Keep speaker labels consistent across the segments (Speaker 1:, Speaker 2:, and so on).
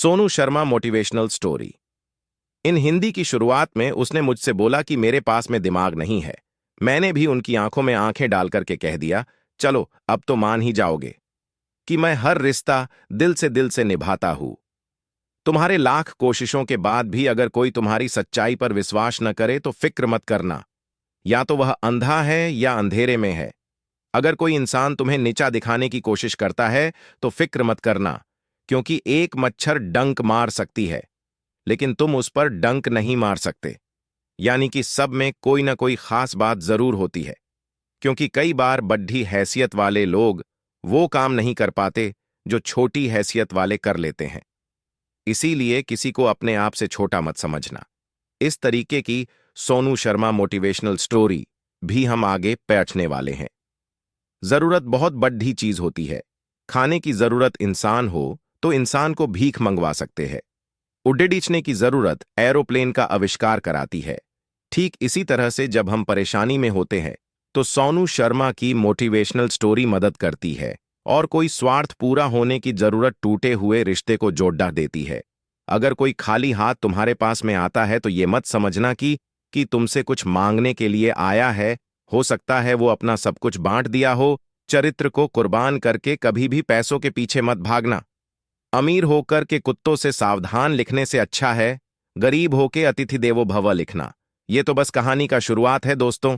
Speaker 1: Sonu Sharma motivational story. In Hindi की शुरुआत में उसने मुझसे बोला कि मेरे पास में दिमाग नहीं है। मैंने भी उनकी आंखों में आंखें डाल करके कह दिया, चलो अब तो मान ही जाओगे कि मैं हर रिश्ता दिल से निभाता हूं। तुम्हारे लाख कोशिशों के बाद भी अगर कोई तुम्हारी सच्चाई पर विश्वास न करे तो फिक्र मत करना, या तो वह अंधा है या अंधेरे में है। अगर कोई इंसान तुम्हें नीचा दिखाने की कोशिश करता है तो फिक्र मत करना, क्योंकि एक मच्छर डंक मार सकती है लेकिन तुम उस पर डंक नहीं मार सकते। यानी कि सब में कोई ना कोई खास बात जरूर होती है, क्योंकि कई बार बड्ढी हैसियत वाले लोग वो काम नहीं कर पाते जो छोटी हैसियत वाले कर लेते हैं। इसीलिए किसी को अपने आप से छोटा मत समझना। इस तरीके की सोनू शर्मा मोटिवेशनल स्टोरी भी हम आगे पहुंचने वाले हैं। जरूरत बहुत बड्ढी चीज होती है। खाने की जरूरत इंसान हो तो इंसान को भीख मंगवा सकते हैं। उड़ने की जरूरत एरोप्लेन का आविष्कार कराती है। ठीक इसी तरह से जब हम परेशानी में होते हैं तो सोनू शर्मा की मोटिवेशनल स्टोरी मदद करती है और कोई स्वार्थ पूरा होने की जरूरत टूटे हुए रिश्ते को जोड़ा देती है। अगर कोई खाली हाथ तुम्हारे पास में आता है तो ये मत समझना कि तुमसे कुछ मांगने के लिए आया है। हो सकता है वो अपना सब कुछ बांट दिया हो। चरित्र को कुर्बान करके कभी भी पैसों के पीछे मत भागना। अमीर होकर के कुत्तों से सावधान लिखने से अच्छा है गरीब होके अतिथि देवो भव लिखना। ये तो बस कहानी का शुरुआत है दोस्तों।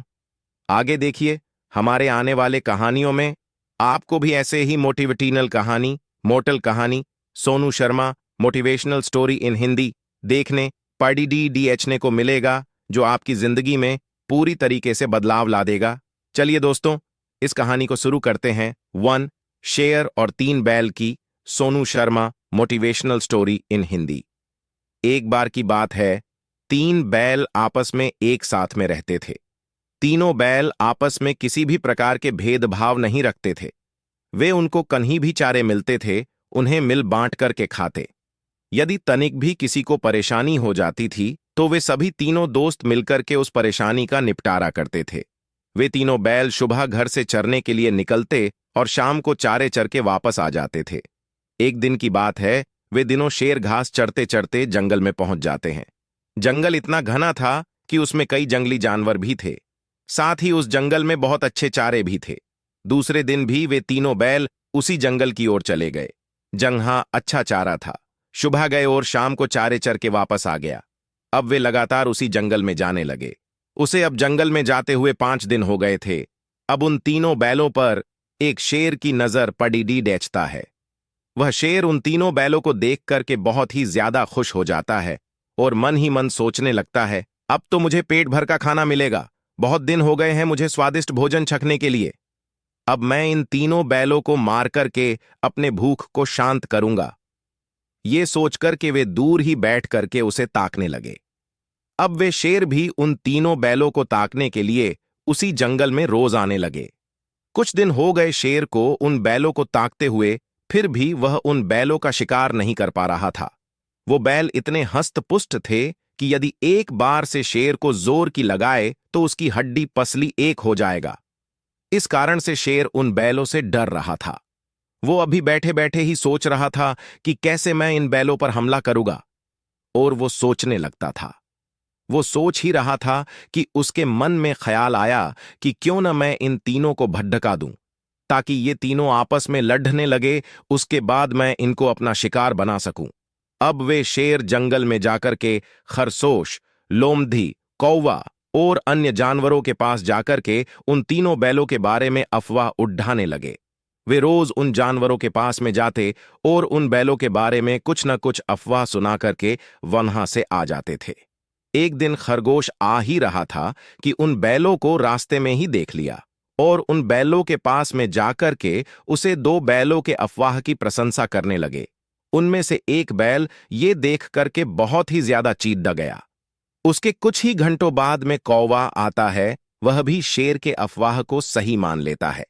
Speaker 1: आगे देखिए हमारे आने वाले कहानियों में आपको भी ऐसे ही मोटिवेशनल कहानी, मोटल कहानी, Sonu Sharma motivational story in Hindi देखने पढ़ने को मिलेगा, जो आपकी जिंदगी में पूरी तरीके से बदलाव ला देगा। चलिए दोस्तों, इस कहानी को शुरू करते हैं। 1 शेर और 3 बैल की Sonu Sharma motivational story in Hindi. एक बार की बात है, 3 बैल आपस में एक साथ में रहते थे। तीनों बैल आपस में किसी भी प्रकार के भेदभाव नहीं रखते थे। वे उनको कहीं भी चारे मिलते थे उन्हें मिल बांट करके खाते। यदि तनिक भी किसी को परेशानी हो जाती थी तो वे सभी तीनों दोस्त मिलकर के उस परेशानी का निपटारा करते थे। वे तीनों बैल सुबह घर से चरने के लिए निकलते और शाम को चारे चर के वापस आ जाते थे। एक दिन की बात है, वे दिनों शेर घास चरते चरते जंगल में पहुंच जाते हैं। जंगल इतना घना था कि उसमें कई जंगली जानवर भी थे। साथ ही उस जंगल में बहुत अच्छे चारे भी थे। दूसरे दिन भी वे तीनों बैल उसी जंगल की ओर चले गए जहां अच्छा चारा था। सुबह गए और शाम को चारे चर के वापस आ गया। अब वे लगातार उसी जंगल में जाने लगे। उसे अब जंगल में जाते हुए 5 दिन हो गए थे। अब उन तीनों बैलों पर एक शेर की नजर पड़ी डेचता है। वह शेर उन तीनों बैलों को देख करके बहुत ही ज्यादा खुश हो जाता है और मन ही मन सोचने लगता है, अब तो मुझे पेट भर का खाना मिलेगा। बहुत दिन हो गए हैं मुझे स्वादिष्ट भोजन चखने के लिए। अब मैं इन तीनों बैलों को मार करके अपने भूख को शांत करूंगा। ये सोचकर के वे दूर ही बैठ करके उसे ताकने लगे। अब वे शेर भी उन तीनों बैलों को ताकने के लिए उसी जंगल में रोज आने लगे। कुछ दिन हो गए शेर को उन बैलों को ताकते हुए, फिर भी वह उन बैलों का शिकार नहीं कर पा रहा था। वो बैल इतने हष्ट-पुष्ट थे कि यदि एक बार से शेर को जोर की लगाए तो उसकी हड्डी पसली एक हो जाएगा। इस कारण से शेर उन बैलों से डर रहा था। वो अभी बैठे बैठे ही सोच रहा था कि कैसे मैं इन बैलों पर हमला करूंगा। और वो सोचने लगता था। वो सोच ही रहा था कि उसके मन में ख्याल आया कि क्यों न मैं इन तीनों को भड़का दूं, ताकि ये तीनों आपस में लड़ने लगे, उसके बाद मैं इनको अपना शिकार बना सकूं। अब वे शेर जंगल में जाकर के खरगोश, लोमड़ी, कौवा और अन्य जानवरों के पास जाकर के उन तीनों बैलों के बारे में अफवाह उड़ाने लगे। वे रोज उन जानवरों के पास में जाते और उन बैलों के बारे में कुछ न कुछ अफवाह सुना करके वहां से आ जाते थे। एक दिन खरगोश आ ही रहा था कि उन बैलों को रास्ते में ही देख लिया और उन बैलों के पास में जाकर के उसे 2 बैलों के अफवाह की प्रशंसा करने लगे। उनमें से एक बैल ये देख करके बहुत ही ज्यादा चीड़ गया। उसके कुछ ही घंटों बाद में कौवा आता है। वह भी शेर के अफवाह को सही मान लेता है।